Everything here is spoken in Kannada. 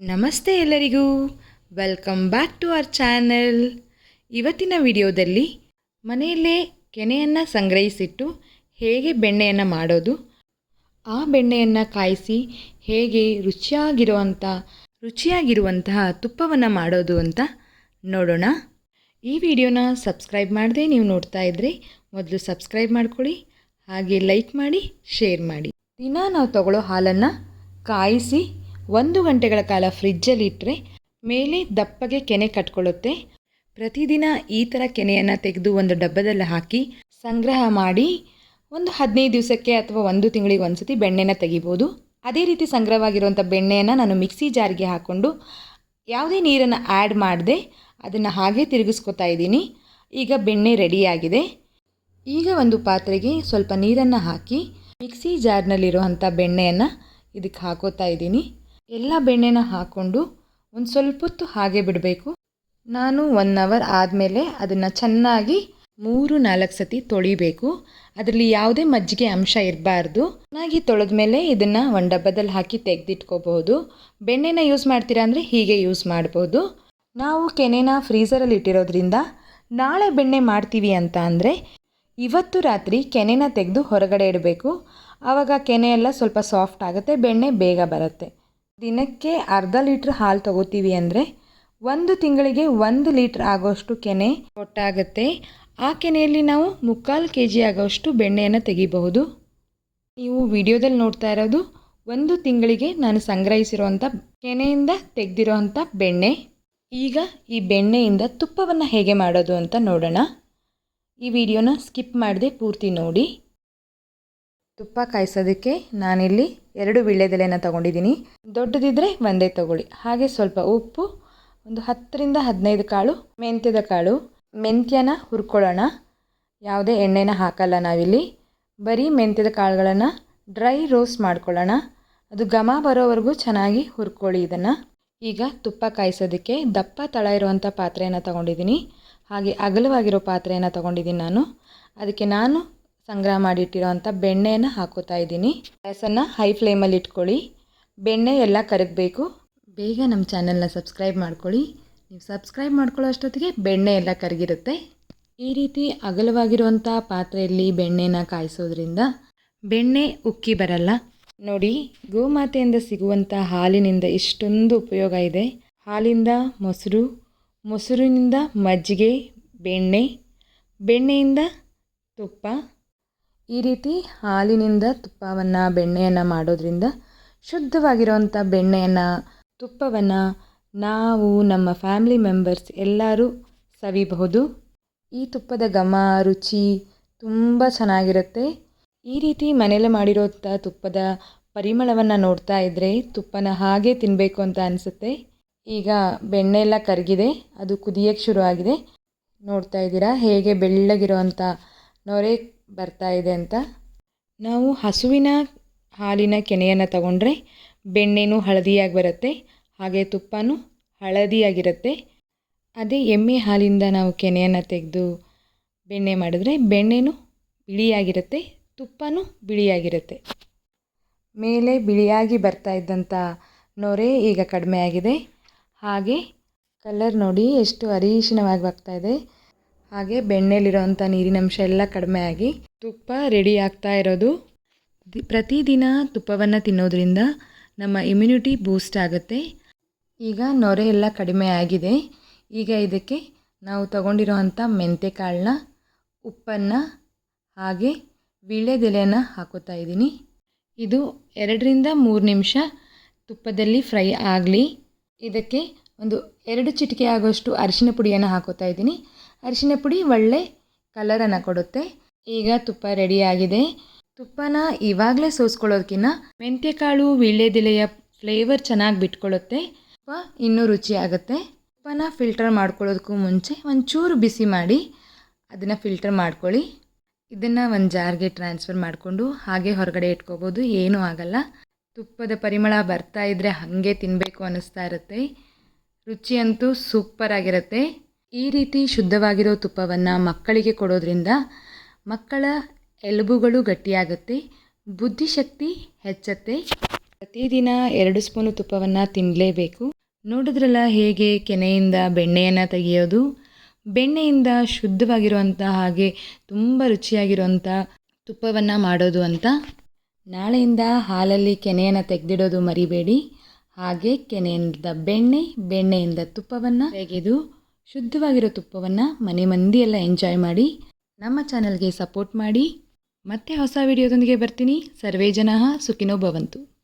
ನಮಸ್ತೆ ಎಲ್ಲರಿಗೂ, welcome back to our channel. ಇವತ್ತಿನ ವಿಡಿಯೋದಲ್ಲಿ ಮನೆಯಲ್ಲೇ ಕೆನೆಯನ್ನು ಸಂಗ್ರಹಿಸಿಟ್ಟು ಹೇಗೆ ಬೆಣ್ಣೆಯನ್ನು ಮಾಡೋದು, ಆ ಬೆಣ್ಣೆಯನ್ನು ಕಾಯಿಸಿ ಹೇಗೆ ರುಚಿಯಾಗಿರುವಂತಹ ತುಪ್ಪವನ್ನು ಮಾಡೋದು ಅಂತ ನೋಡೋಣ. ಈ ವಿಡಿಯೋನ ಸಬ್ಸ್ಕ್ರೈಬ್ ಮಾಡದೆ ನೀವು ನೋಡ್ತಾ ಇದ್ದರೆ ಮೊದಲು ಸಬ್ಸ್ಕ್ರೈಬ್ ಮಾಡ್ಕೊಳ್ಳಿ, ಹಾಗೆ ಲೈಕ್ ಮಾಡಿ, ಶೇರ್ ಮಾಡಿ. ದಿನ ನಾವು ತಗೊಳ್ಳೋ ಹಾಲನ್ನು ಕಾಯಿಸಿ 1 ಗಂಟೆಗಳ ಕಾಲ ಫ್ರಿಜ್ಜಲ್ಲಿ ಇಟ್ಟರೆ ಮೇಲೆ ದಪ್ಪಗೆ ಕೆನೆ ಕಟ್ಕೊಳ್ಳುತ್ತೆ. ಪ್ರತಿದಿನ ಈ ಥರ ಕೆನೆಯನ್ನು ತೆಗೆದು ಒಂದು ಡಬ್ಬದಲ್ಲಿ ಹಾಕಿ ಸಂಗ್ರಹ ಮಾಡಿ ಒಂದು 15 ದಿವಸಕ್ಕೆ ಅಥವಾ 1 ತಿಂಗಳಿಗೆ ಒಂದ್ಸತಿ ಬೆಣ್ಣೆನ ತೆಗಿಬೋದು. ಅದೇ ರೀತಿ ಸಂಗ್ರಹವಾಗಿರುವಂಥ ಬೆಣ್ಣೆಯನ್ನು ನಾನು ಮಿಕ್ಸಿ ಜಾರ್ಗೆ ಹಾಕ್ಕೊಂಡು ಯಾವುದೇ ನೀರನ್ನು ಆ್ಯಡ್ ಮಾಡದೆ ಅದನ್ನು ಹಾಗೆ ತಿರುಗಿಸ್ಕೊತಾ ಇದ್ದೀನಿ. ಈಗ ಬೆಣ್ಣೆ ರೆಡಿಯಾಗಿದೆ. ಈಗ ಒಂದು ಪಾತ್ರೆಗೆ ಸ್ವಲ್ಪ ನೀರನ್ನು ಹಾಕಿ ಮಿಕ್ಸಿ ಜಾರ್ನಲ್ಲಿರುವಂಥ ಬೆಣ್ಣೆಯನ್ನು ಇದಕ್ಕೆ ಹಾಕೋತಾ ಇದ್ದೀನಿ. ಎಲ್ಲ ಬೆಣ್ಣೆನ ಹಾಕ್ಕೊಂಡು ಒಂದು ಸ್ವಲ್ಪ ಹೊತ್ತು ಹಾಗೆ ಬಿಡಬೇಕು. ನಾನು 1 ಅವರ್ ಆದಮೇಲೆ ಅದನ್ನು ಚೆನ್ನಾಗಿ 3-4 ಸತಿ ತೊಳಿಬೇಕು. ಅದರಲ್ಲಿ ಯಾವುದೇ ಮಜ್ಜಿಗೆ ಅಂಶ ಇರಬಾರ್ದು. ಚೆನ್ನಾಗಿ ತೊಳೆದ ಮೇಲೆ ಇದನ್ನು ಒಂದು ಡಬ್ಬದಲ್ಲಿ ಹಾಕಿ ತೆಗೆದಿಟ್ಕೋಬಹುದು. ಬೆಣ್ಣೆನ ಯೂಸ್ ಮಾಡ್ತೀರಾ ಅಂದರೆ ಹೀಗೆ ಯೂಸ್ ಮಾಡ್ಬೋದು. ನಾವು ಕೆನೆನ ಫ್ರೀಝರಲ್ಲಿ ಇಟ್ಟಿರೋದ್ರಿಂದ ನಾಳೆ ಬೆಣ್ಣೆ ಮಾಡ್ತೀವಿ ಅಂತ ಅಂದರೆ ಇವತ್ತು ರಾತ್ರಿ ಕೆನೆನ ತೆಗೆದು ಹೊರಗಡೆ ಇಡಬೇಕು. ಆವಾಗ ಕೆನೆ ಎಲ್ಲ ಸ್ವಲ್ಪ ಸಾಫ್ಟ್ ಆಗುತ್ತೆ, ಬೆಣ್ಣೆ ಬೇಗ ಬರುತ್ತೆ. ದಿನಕ್ಕೆ ಅರ್ಧ ಲೀಟ್ರ್ ಹಾಲು ತಗೋತೀವಿ ಅಂದರೆ 1 ತಿಂಗಳಿಗೆ 1 ಲೀಟ್ರ್ ಆಗೋಷ್ಟು ಕೆನೆ ಒಟ್ಟಾಗುತ್ತೆ. ಆ ಕೆನೆಯಲ್ಲಿ ನಾವು 3/4 kg ಆಗೋಷ್ಟು ಬೆಣ್ಣೆಯನ್ನು ತೆಗಿಬಹುದು. ನೀವು ವಿಡಿಯೋದಲ್ಲಿ ನೋಡ್ತಾ ಇರೋದು 1 ತಿಂಗಳಿಗೆ ನಾನು ಸಂಗ್ರಹಿಸಿರುವಂಥ ಕೆನೆಯಿಂದ ತೆಗೆದಿರೋವಂಥ ಬೆಣ್ಣೆ. ಈಗ ಈ ಬೆಣ್ಣೆಯಿಂದ ತುಪ್ಪವನ್ನು ಹೇಗೆ ಮಾಡೋದು ಅಂತ ನೋಡೋಣ. ಈ ವಿಡಿಯೋನ ಸ್ಕಿಪ್ ಮಾಡದೆ ಪೂರ್ತಿ ನೋಡಿ. ತುಪ್ಪ ಕಾಯಿಸೋದಕ್ಕೆ ನಾನಿಲ್ಲಿ 2 ವೀಳ್ಯದೆಲೆನ ತೊಗೊಂಡಿದ್ದೀನಿ. ದೊಡ್ಡದಿದ್ದರೆ ಒಂದೇ ತೊಗೊಳ್ಳಿ. ಹಾಗೆ ಸ್ವಲ್ಪ ಉಪ್ಪು, ಒಂದು 10-15 ಕಾಳು ಮೆಂತ್ಯದ ಕಾಳು. ಮೆಂತ್ಯನ ಹುರ್ಕೊಳ್ಳೋಣ. ಯಾವುದೇ ಎಣ್ಣೆನ ಹಾಕಲ್ಲ ನಾವಿಲ್ಲಿ. ಬರೀ ಮೆಂತ್ಯದ ಕಾಳುಗಳನ್ನು ಡ್ರೈ ರೋಸ್ಟ್ ಮಾಡ್ಕೊಳ್ಳೋಣ. ಅದು ಘಮ ಬರೋವರೆಗೂ ಚೆನ್ನಾಗಿ ಹುರ್ಕೊಳ್ಳಿ ಇದನ್ನು. ಈಗ ತುಪ್ಪ ಕಾಯಿಸೋದಕ್ಕೆ ದಪ್ಪ ತಳ ಇರುವಂಥ ಪಾತ್ರೆಯನ್ನು ತೊಗೊಂಡಿದ್ದೀನಿ. ಹಾಗೆ ಅಗಲವಾಗಿರೋ ಪಾತ್ರೆಯನ್ನು ತೊಗೊಂಡಿದ್ದೀನಿ ನಾನು. ಅದಕ್ಕೆ ನಾನು ಸಂಗ್ರಹ ಮಾಡಿಟ್ಟಿರೋವಂಥ ಬೆಣ್ಣೆಯನ್ನು ಹಾಕೋತಾ ಇದ್ದೀನಿ. ಗ್ಯಾಸನ್ನು ಹೈ ಫ್ಲೇಮಲ್ಲಿ ಇಟ್ಕೊಳ್ಳಿ. ಬೆಣ್ಣೆ ಎಲ್ಲ ಕರಗಬೇಕು. ಬೇಗ ನಮ್ಮ ಚಾನಲ್ನ ಸಬ್ಸ್ಕ್ರೈಬ್ ಮಾಡ್ಕೊಳ್ಳಿ. ನೀವು ಸಬ್ಸ್ಕ್ರೈಬ್ ಮಾಡ್ಕೊಳ್ಳೋ ಅಷ್ಟೊತ್ತಿಗೆ ಬೆಣ್ಣೆ ಎಲ್ಲ ಕರಗಿರುತ್ತೆ. ಈ ರೀತಿ ಅಗಲವಾಗಿರುವಂಥ ಪಾತ್ರೆಯಲ್ಲಿ ಬೆಣ್ಣೆನ ಕಾಯಿಸೋದ್ರಿಂದ ಬೆಣ್ಣೆ ಉಕ್ಕಿ ಬರಲ್ಲ. ನೋಡಿ, ಗೋಮಾತೆಯಿಂದ ಸಿಗುವಂಥ ಹಾಲಿನಿಂದ ಇಷ್ಟೊಂದು ಉಪಯೋಗ ಇದೆ. ಹಾಲಿಂದ ಮೊಸರು, ಮೊಸರಿನಿಂದ ಮಜ್ಜಿಗೆ, ಬೆಣ್ಣೆಯಿಂದ ತುಪ್ಪ. ಈ ರೀತಿ ಹಾಲಿನಿಂದ ತುಪ್ಪವನ್ನು, ಬೆಣ್ಣೆಯನ್ನು ಮಾಡೋದ್ರಿಂದ ಶುದ್ಧವಾಗಿರುವಂಥ ಬೆಣ್ಣೆಯನ್ನು, ತುಪ್ಪವನ್ನು ನಾವು ನಮ್ಮ ಫ್ಯಾಮಿಲಿ ಮೆಂಬರ್ಸ್ ಎಲ್ಲರೂ ಸವಿಬಹುದು. ಈ ತುಪ್ಪದ ಘಮ, ರುಚಿ ತುಂಬ ಚೆನ್ನಾಗಿರುತ್ತೆ. ಈ ರೀತಿ ಮನೇಲಿ ಮಾಡಿರೋಂಥ ತುಪ್ಪದ ಪರಿಮಳವನ್ನು ನೋಡ್ತಾ ಇದ್ದರೆ ತುಪ್ಪನ ಹಾಗೆ ತಿನ್ನಬೇಕು ಅಂತ ಅನಿಸುತ್ತೆ. ಈಗ ಬೆಣ್ಣೆ ಎಲ್ಲ ಕರಗಿದೆ, ಅದು ಕುದಿಯೋಕ್ಕೆ ಶುರು ಆಗಿದೆ. ನೋಡ್ತಾ ಇದ್ದೀರಾ ಹೇಗೆ ಬೆಳ್ಳಗಿರುವಂಥ ನೊರೆ ಬರ್ತಾ ಇದೆ ಅಂತ. ನಾವು ಹಸುವಿನ ಹಾಲಿನ ಕೆನೆಯನ್ನು ತಗೊಂಡ್ರೆ ಬೆಣ್ಣೆನೂ ಹಳದಿಯಾಗಿ ಬರುತ್ತೆ, ಹಾಗೆ ತುಪ್ಪನೂ ಹಳದಿಯಾಗಿರುತ್ತೆ. ಅದೇ ಎಮ್ಮೆ ಹಾಲಿಂದ ನಾವು ಕೆನೆಯನ್ನು ತೆಗೆದು ಬೆಣ್ಣೆ ಮಾಡಿದ್ರೆ ಬೆಣ್ಣೆನೂ ಬಿಳಿಯಾಗಿರುತ್ತೆ, ತುಪ್ಪನೂ ಬಿಳಿಯಾಗಿರುತ್ತೆ. ಮೇಲೆ ಬಿಳಿಯಾಗಿ ಬರ್ತಾ ಇದ್ದಂಥ ನೊರೆ ಈಗ ಕಡಿಮೆ ಆಗಿದೆ. ಹಾಗೆ ಕಲರ್ ನೋಡಿ ಎಷ್ಟು ಅರಿಶಿಣವಾಗಿ ಬರ್ತಾ ಇದೆ. ಹಾಗೆ ಬೆಣ್ಣೆಲಿರೋವಂಥ ನೀರಿನಂಶ ಎಲ್ಲ ಕಡಿಮೆ ಆಗಿ ತುಪ್ಪ ರೆಡಿ ಆಗ್ತಾ ಇರೋದು. ಪ್ರತಿದಿನ ತುಪ್ಪವನ್ನು ತಿನ್ನೋದ್ರಿಂದ ನಮ್ಮ ಇಮ್ಯುನಿಟಿ ಬೂಸ್ಟ್ ಆಗುತ್ತೆ. ಈಗ ನೊರೆ ಎಲ್ಲ ಕಡಿಮೆ ಆಗಿದೆ. ಈಗ ಇದಕ್ಕೆ ನಾವು ತಗೊಂಡಿರೋವಂಥ ಮೆಂತ್ಯಕಾಳನ್ನ, ಉಪ್ಪನ್ನು, ಹಾಗೆ ವೀಳ್ಯದೆಲೆನ ಹಾಕೋತಾ ಇದ್ದೀನಿ. ಇದು 2-3 ನಿಮಿಷ ತುಪ್ಪದಲ್ಲಿ ಫ್ರೈ ಆಗಲಿ. ಇದಕ್ಕೆ ಒಂದು 2 ಚಿಟಿಕೆ ಆಗೋಷ್ಟು ಅರಿಶಿನ ಪುಡಿಯನ್ನು ಹಾಕೋತಾ ಇದ್ದೀನಿ. ಅರಿಶಿನ ಪುಡಿ ಒಳ್ಳೆ ಕಲರನ್ನು ಕೊಡುತ್ತೆ. ಈಗ ತುಪ್ಪ ರೆಡಿಯಾಗಿದೆ. ತುಪ್ಪನ ಇವಾಗಲೇ ಸೋಸ್ಕೊಳ್ಳೋದಕ್ಕಿಂತ ಮೆಂತ್ಯಕಾಳು, ವೀಳ್ಯದೆಲೆಯ ಫ್ಲೇವರ್ ಚೆನ್ನಾಗಿ ಬಿಟ್ಕೊಳ್ಳುತ್ತೆ. ತುಪ್ಪ ಇನ್ನೂ ರುಚಿ ಆಗುತ್ತೆ. ತುಪ್ಪನ ಫಿಲ್ಟರ್ ಮಾಡ್ಕೊಳ್ಳೋದಕ್ಕೂ ಮುಂಚೆ ಒಂಚೂರು ಬಿಸಿ ಮಾಡಿ ಅದನ್ನು ಫಿಲ್ಟರ್ ಮಾಡ್ಕೊಳ್ಳಿ. ಇದನ್ನು ಒಂದು ಜಾರ್ಗೆ ಟ್ರಾನ್ಸ್ಫರ್ ಮಾಡಿಕೊಂಡು ಹಾಗೆ ಹೊರಗಡೆ ಇಟ್ಕೋಬೋದು, ಏನೂ ಆಗಲ್ಲ. ತುಪ್ಪದ ಪರಿಮಳ ಬರ್ತಾ ಇದ್ದರೆ ಹಾಗೆ ತಿನ್ನಬೇಕು ಅನ್ನಿಸ್ತಾ ಇರುತ್ತೆ. ರುಚಿ ಅಂತೂ ಸೂಪರ್ ಆಗಿರುತ್ತೆ. ಈ ರೀತಿ ಶುದ್ಧವಾಗಿರೋ ತುಪ್ಪವನ್ನು ಮಕ್ಕಳಿಗೆ ಕೊಡೋದ್ರಿಂದ ಮಕ್ಕಳ ಎಲುಬುಗಳು ಗಟ್ಟಿಯಾಗುತ್ತೆ, ಬುದ್ಧಿಶಕ್ತಿ ಹೆಚ್ಚುತ್ತೆ. ಪ್ರತಿದಿನ 2 ಸ್ಪೂನು ತುಪ್ಪವನ್ನು ತಿನ್ನಲೇಬೇಕು. ನೋಡಿದ್ರಲ್ಲ ಹೇಗೆ ಕೆನೆಯಿಂದ ಬೆಣ್ಣೆಯನ್ನು ತೆಗೆಯೋದು. ಬೆಣ್ಣೆಯಿಂದ ಶುದ್ಧವಾಗಿರುವಂಥ ಹಾಗೆ ತುಂಬ ರುಚಿಯಾಗಿರುವಂಥ ತುಪ್ಪವನ್ನು ಮಾಡೋದು ಅಂತ. ನಾಳೆಯಿಂದ ಹಾಲಲ್ಲಿ ಕೆನೆಯನ್ನು ತೆಗೆದಿಡೋದು ಮರಿಬೇಡಿ. ಹಾಗೆ ಕೆನೆಯಿಂದ ಬೆಣ್ಣೆಯಿಂದ ತುಪ್ಪವನ್ನು ತೆಗೆದು ಶುದ್ಧವಾಗಿರೋ ತುಪ್ಪವನ್ನು ಮನೆ ಮಂದಿ ಎಲ್ಲ ಎಂಜಾಯ್ ಮಾಡಿ. ನಮ್ಮ ಚಾನಲ್ಗೆ ಸಪೋರ್ಟ್ ಮಾಡಿ. ಮತ್ತೆ ಹೊಸ ವಿಡಿಯೋದೊಂದಿಗೆ ಬರ್ತೀನಿ. ಸರ್ವೇ ಜನಾಃ ಸುಖಿನೋ ಭವಂತು.